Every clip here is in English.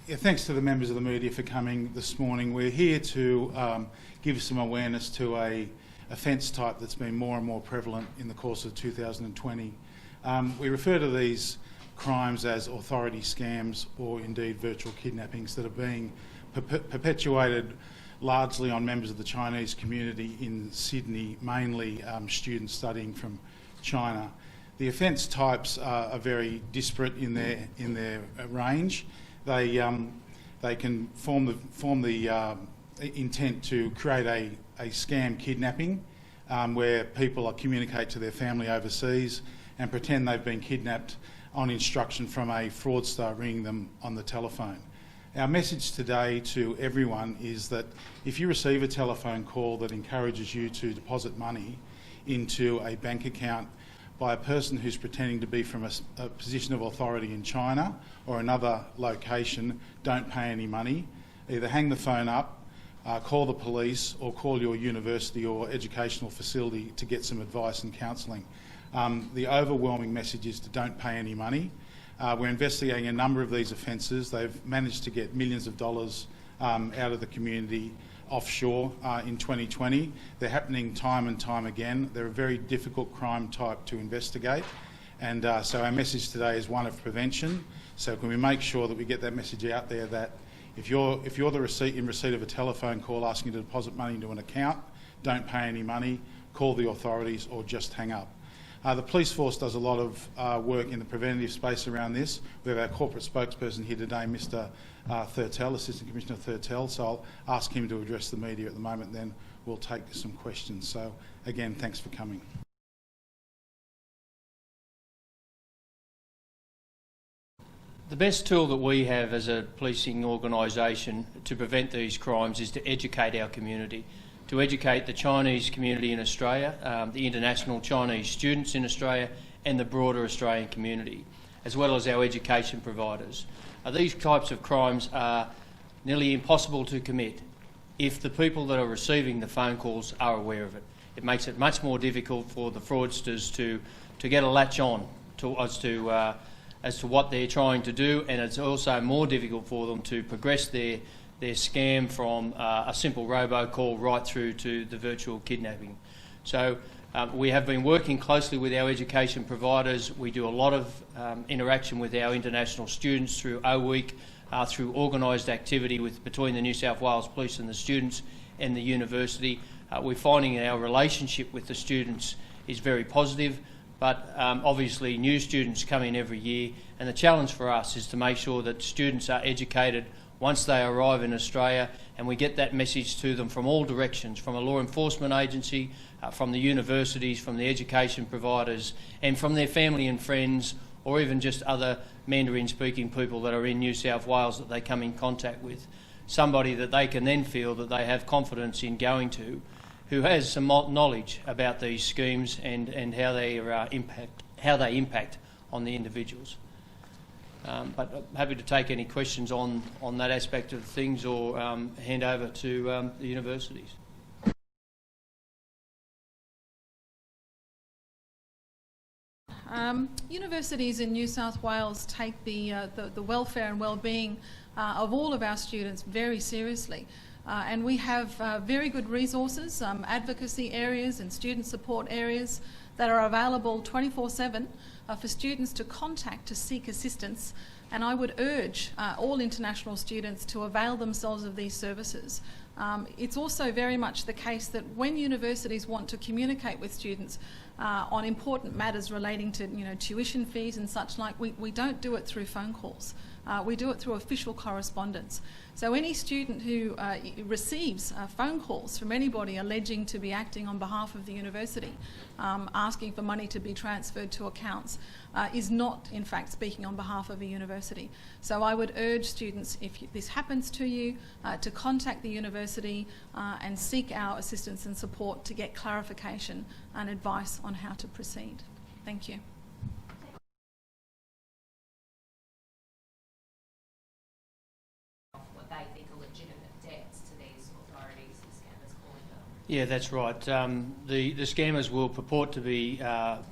Yeah, thanks to the members of the media for coming this morning. We're here to give some awareness to a offence type that's been more and more prevalent in the course of 2020. We refer to these crimes as authority scams or indeed virtual kidnappings that are being perpetuated largely on members of the Chinese community in Sydney, mainly students studying from China. The offence types are very disparate in their range. They can form the intent to create a scam kidnapping where people communicate to their family overseas and pretend they've been kidnapped on instruction from a fraudster ringing them on the telephone. Our message today to everyone is that if you receive a telephone call that encourages you to deposit money into a bank account by a person who's pretending to be from a position of authority in China or another location, don't pay any money. Either hang the phone up, call the police, or call your university or educational facility to get some advice and counselling. The overwhelming message is to don't pay any money. We're investigating a number of these offences. They've managed to get millions of dollars out of the community offshore in 2020. They're happening time and time again. They're a very difficult crime type to investigate, and so our message today is one of prevention. So can we make sure that we get that message out there that if you're in receipt of a telephone call asking you to deposit money into an account, don't pay any money, call the authorities or just hang up. The police force does a lot of work in the preventative space around this. We have our corporate spokesperson here today, Mr. Thurtell, Assistant Commissioner Thurtell, so I'll ask him to address the media at the moment, then we'll take some questions. So again, thanks for coming. The best tool that we have as a policing organisation to prevent these crimes is to educate our community, to educate the Chinese community in Australia, the international Chinese students in Australia and the broader Australian community, as well as our education providers. These types of crimes are nearly impossible to commit if the people that are receiving the phone calls are aware of it. It makes it much more difficult for the fraudsters to get a latch on as to what they're trying to do, and it's also more difficult for them to progress their scam from a simple robocall right through to the virtual kidnapping. So we have been working closely with our education providers. We do a lot of interaction with our international students through O Week, through organised activity between the New South Wales Police and the students and the university. We're finding our relationship with the students is very positive, but obviously new students come in every year, and the challenge for us is to make sure that students are educated once they arrive in Australia, and we get that message to them from all directions, from a law enforcement agency, from the universities, from the education providers, and from their family and friends, or even just other Mandarin-speaking people that are in New South Wales that they come in contact with. Somebody that they can then feel that they have confidence in going to, who has some knowledge about these schemes and how they impact on the individuals. But I'm happy to take any questions on that aspect of things, or hand over to the universities. Universities in New South Wales take the welfare and well-being of all of our students very seriously. And we have very good resources, advocacy areas and student support areas that are available 24/7 for students to contact to seek assistance. And I would urge all international students to avail themselves of these services. It's also very much the case that when universities want to communicate with students on important matters relating to tuition fees and such like, we don't do it through phone calls. We do it through official correspondence. So any student who receives phone calls from anybody alleging to be acting on behalf of the university, asking for money to be transferred to accounts, is not in fact speaking on behalf of a university. So I would urge students, if this happens to you, to contact the university and seek our assistance and support to get clarification and advice on how to proceed. Thank you. What they think are legitimate debts to these authorities, as Candace calling them. Yeah, that's right. The scammers will purport to be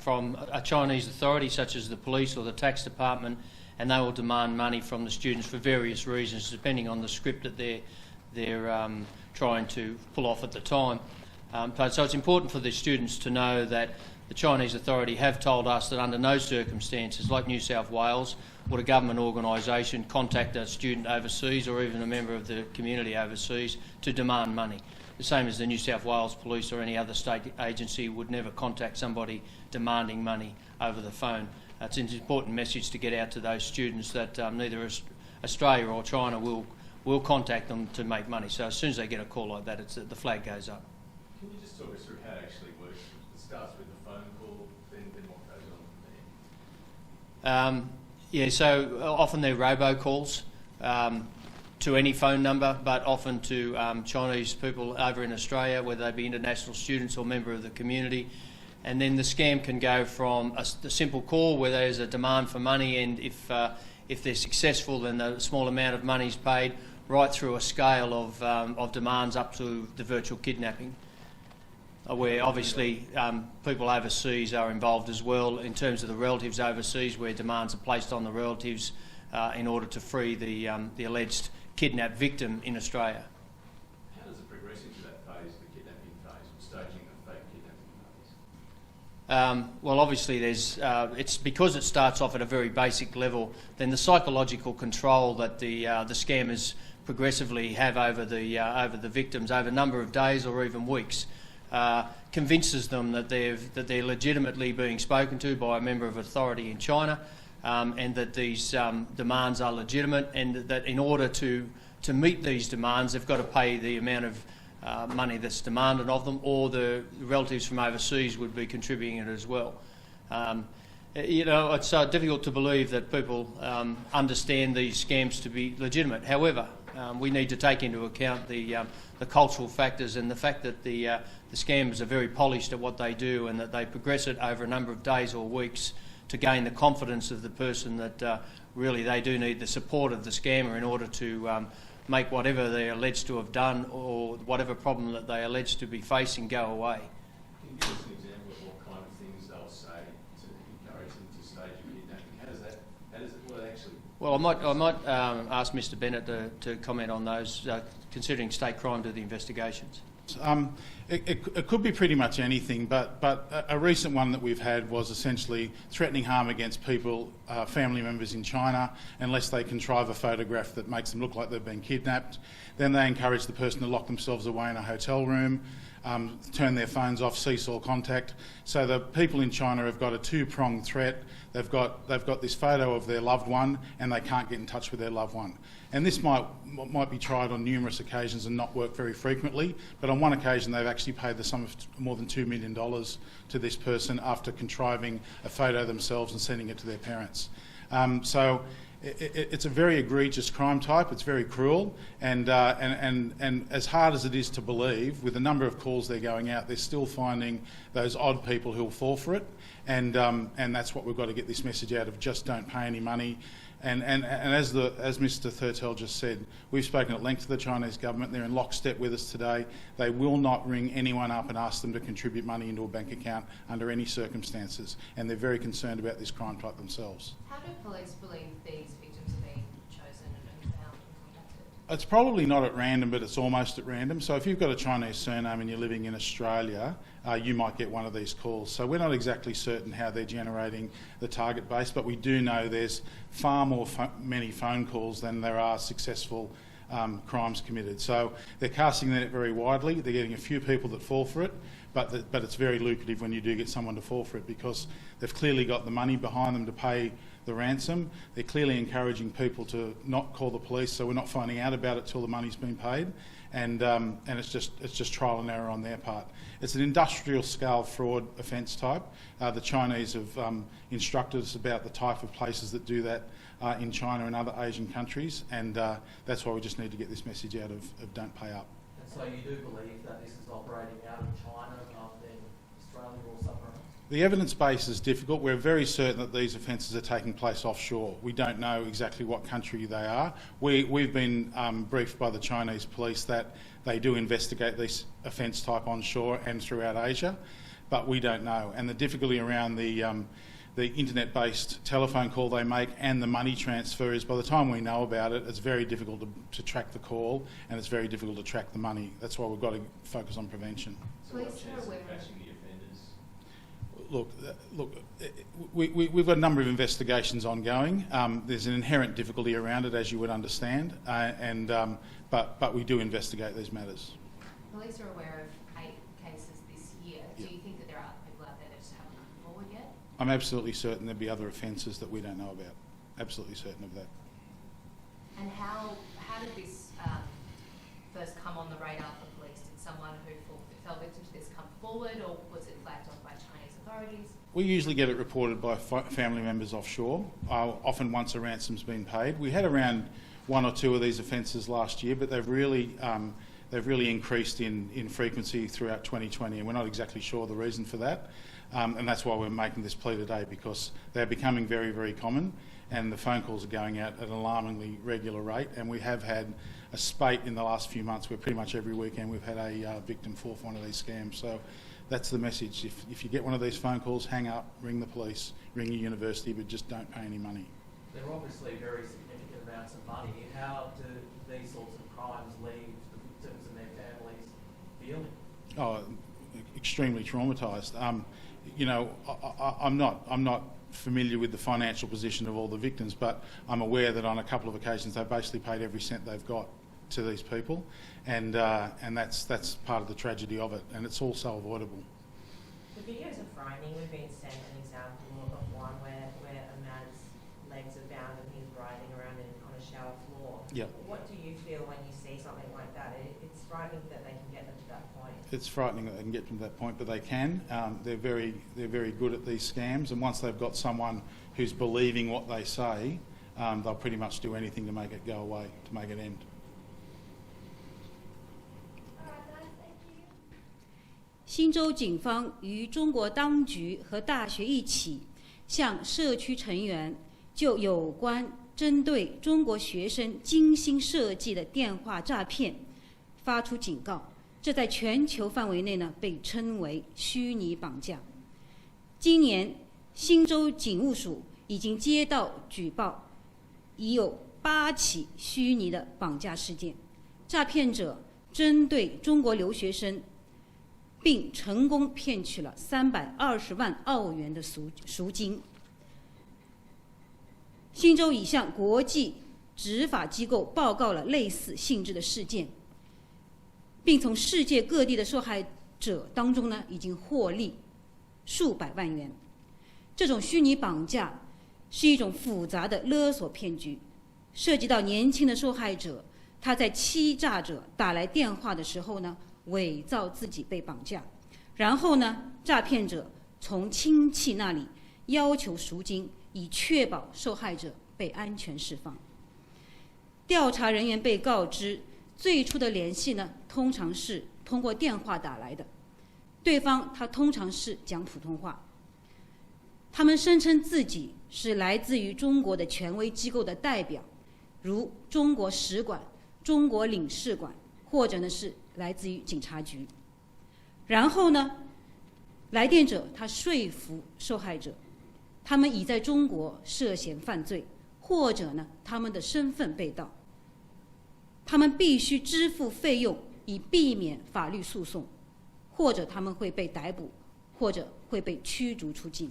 from a Chinese authority such as the police or the tax department, and they will demand money from the students for various reasons depending on the script that they're trying to pull off at the time. So it's important for the students to know that the Chinese authority have told us that under no circumstances, like New South Wales, would a government organisation contact a student overseas or even a member of the community overseas to demand money. The same as the New South Wales Police or any other state agency would never contact somebody demanding money over the phone. It's an important message to get out to those students that neither Australia or China will contact them to make money. So as soon as they get a call like that, the flag goes up. Can you just talk us through how it actually works? It starts with the phone call, then what goes on from there? Yeah, so often they're robocalls to any phone number, but often to Chinese people over in Australia, whether they be international students or member of the community. And then the scam can go from a simple call where there's a demand for money, and if they're successful, then a small amount of money is paid, right through a scale of demands up to the virtual kidnapping, where obviously people overseas are involved as well in terms of the relatives overseas, where demands are placed on the relatives in order to free the alleged kidnapped victim in Australia. How does it progress into that phase, the kidnapping phase, or staging the fake kidnapping phase? Well, obviously, it's because it starts off at a very basic level. Then the psychological control that the scammers progressively have over the victims over a number of days or even weeks convinces them that they're legitimately being spoken to by a member of authority in China, and that these demands are legitimate, and that in order to meet these demands, they've got to pay the amount of money that's demanded of them, or the relatives from overseas would be contributing it as well. It's difficult to believe that people understand these scams to be legitimate. However, we need to take into account the cultural factors and the fact that the scammers are very polished at what they do, and that they progress it over a number of days or weeks to gain the confidence of the person that really they do need the support of the scammer in order to make whatever they're alleged to have done or whatever problem that they allege to be facing go away. Can you give us an example of what kind of things they'll say to encourage them to stage a kidnapping? How does it actually... Well, I might ask Mr Bennett to comment on those, considering state crime to the investigations. It could be pretty much anything, but a recent one that we've had was essentially threatening harm against people, family members in China, unless they contrive a photograph that makes them look like they've been kidnapped. Then they encourage the person to lock themselves away in a hotel room, turn their phones off, cease all contact. So the people in China have got a two-pronged threat. They've got this photo of their loved one, and they can't get in touch with their loved one. And this might be tried on numerous occasions and not work very frequently, but on one occasion they've actually paid the sum of more than $2 million to this person after contriving a photo themselves and sending it to their parents. So it's a very egregious crime type. It's very cruel, and as hard as it is to believe, with the number of calls they're going out, they're still finding those odd people who'll fall for it, and that's what we've got to get this message out of: just don't pay any money. And as Mr Thurtell just said, we've spoken at length to the Chinese government. They're in lockstep with us today. They will not ring anyone up and ask them to contribute money into a bank account under any circumstances, and they're very concerned about this crime type themselves. How do police believe these victims are being chosen and found and contacted? It's probably not at random, but it's almost at random. So if you've got a Chinese surname and you're living in Australia, you might get one of these calls. So we're not exactly certain how they're generating the target base, but we do know there's far more many phone calls than there are successful crimes committed. So they're casting the net very widely. They're getting a few people that fall for it, but it's very lucrative when you do get someone to fall for it, because they've clearly got the money behind them to pay the ransom. They're clearly encouraging people to not call the police, so we're not finding out about it till the money's been paid, and it's just trial and error on their part. It's an industrial scale fraud offence type. The Chinese have instructed us about the type of places that do that in China and other Asian countries, and that's why we just need to get this message out of don't pay up. And so you do believe that this is operating out of China rather than Australia or somewhere else? The evidence base is difficult. We're very certain that these offences are taking place offshore. We don't know exactly what country they are. We've been briefed by the Chinese police that they do investigate this offence type onshore and throughout Asia, but we don't know. And the difficulty around the internet-based telephone call they make and the money transfer is by the time we know about it, it's very difficult to track the call and it's very difficult to track the money. That's why we've got to focus on prevention. So what chance of catching the offenders? Look, we've got a number of investigations ongoing. There's an inherent difficulty around it, as you would understand, but we do investigate these matters. Police are aware of 8 cases this year. Do you think that there are other people out there that just haven't come forward yet? I'm absolutely certain there'll be other offences that we don't know about. Absolutely certain of that. And how did this first come on the radar for police? Did someone who fell victim to this come forward, or was it flagged off by Chinese authorities? We usually get it reported by family members offshore, often once a ransom's been paid. We had around 1 or 2 of these offences last year, but they've really increased in frequency throughout 2020, and we're not exactly sure the reason for that. And that's why we're making this plea today, because they're becoming very, very common, and the phone calls are going out at an alarmingly regular rate. And we have had a spate in the last few months where pretty much every weekend we've had a victim fall for one of these scams. So that's the message. If you get one of these phone calls, hang up, ring the police, ring your university, but just don't pay any money. They're obviously very significant amounts of money. How do these sorts of crimes leave the victims and their families feeling? Oh, extremely traumatised. I'm not familiar with the financial position of all the victims, but I'm aware that on a couple of occasions they've basically paid every cent they've got to these people, and that's part of the tragedy of it, and it's also avoidable. The videos are frightening. We've been sent an example of one where a man's legs are bound and he's writhing around on a shower floor. Yep. What do you feel when you see something like that? It's frightening that they can get them to that point. It's frightening that they can get them to that point, but they can. They're very good at these scams, and once they've got someone who's believing what they say, they'll pretty much do anything to make it go away, to make it end. All right, guys, thank you. 新州警方与中国当局和大学一起，向社区成员就有关针对中国学生精心设计的电话诈骗发出警告。这在全球范围内呢，被称为虚拟绑架。今年，新州警务署已经接到举报，已有8起虚拟的绑架事件，诈骗者针对中国留学生，并成功骗取了320万澳元的赎金。新州已向国际执法机构报告了类似性质的事件，并从世界各地的受害者当中呢，已经获利数百万元。这种虚拟绑架是一种复杂的勒索骗局，涉及到年轻的受害者，他在欺诈者打来电话的时候呢，伪造自己被绑架，然后呢，诈骗者从亲戚那里要求赎金，以确保受害者被安全释放。调查人员被告知，最初的联系呢，通常是通过电话打来的，对方他通常是讲普通话。他们声称自己是来自于中国的权威机构的代表，如中国使馆、中国领事馆，或者呢是来自于警察局。然后呢，来电者他说服受害者，他们已在中国涉嫌犯罪，或者呢他们的身份被盗，他们必须支付费用以避免法律诉讼，或者他们会被逮捕，或者会被驱逐出境。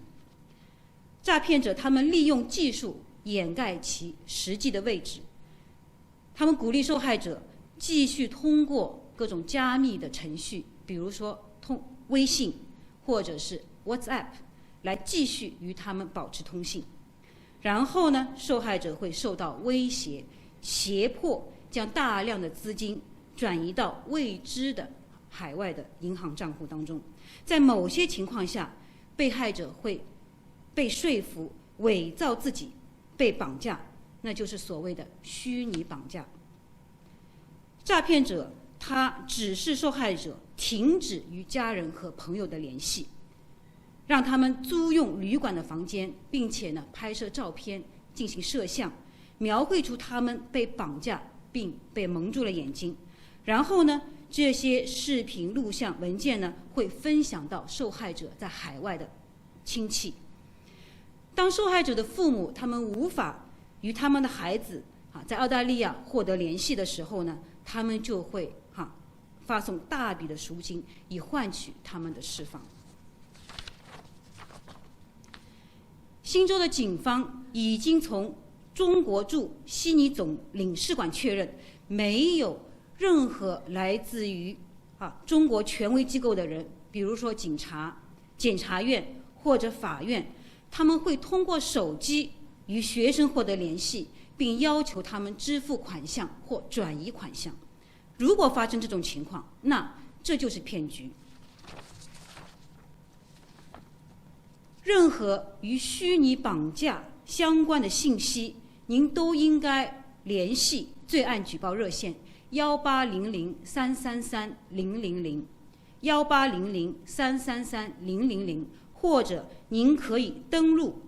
诈骗者他们利用技术掩盖其实际的位置，他们鼓励受害者继续通过各种加密的程序，比如说微信或者是 WhatsApp 来继续与他们保持通信。然后呢，受害者会受到威胁，胁迫将大量的资金转移到未知的海外的银行账户当中。在某些情况下，被害者会被说服伪造自己被绑架，那就是所谓的虚拟绑架。诈骗者他指示受害者停止与家人和朋友的联系，让他们租用旅馆的房间，并且呢拍摄照片进行摄像，描绘出他们被绑架并被蒙住了眼睛。然后呢，这些视频录像文件呢会分享到受害者在海外的亲戚。当受害者的父母他们无法与他们的孩子在澳大利亚获得联系的时候呢，他们就会发送大笔的赎金，以换取他们的释放。新州的警方已经从中国驻悉尼总领事馆确认，没有任何来自于中国权威机构的人，比如说警察、检察院或者法院，他们会通过手机与学生获得联系，并要求他们支付款项或转移款项。如果发生这种情况，那这就是骗局。任何与虚拟绑架相关的信息，您都应该联系罪案举报热线1800-333-000 1800-333-000，或者您可以登录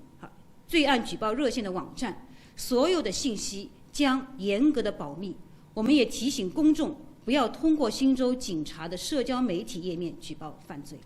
罪案举报热线的网站，所有的信息将严格的保密。我们也提醒公众不要通过新州警察的社交媒体页面举报犯罪。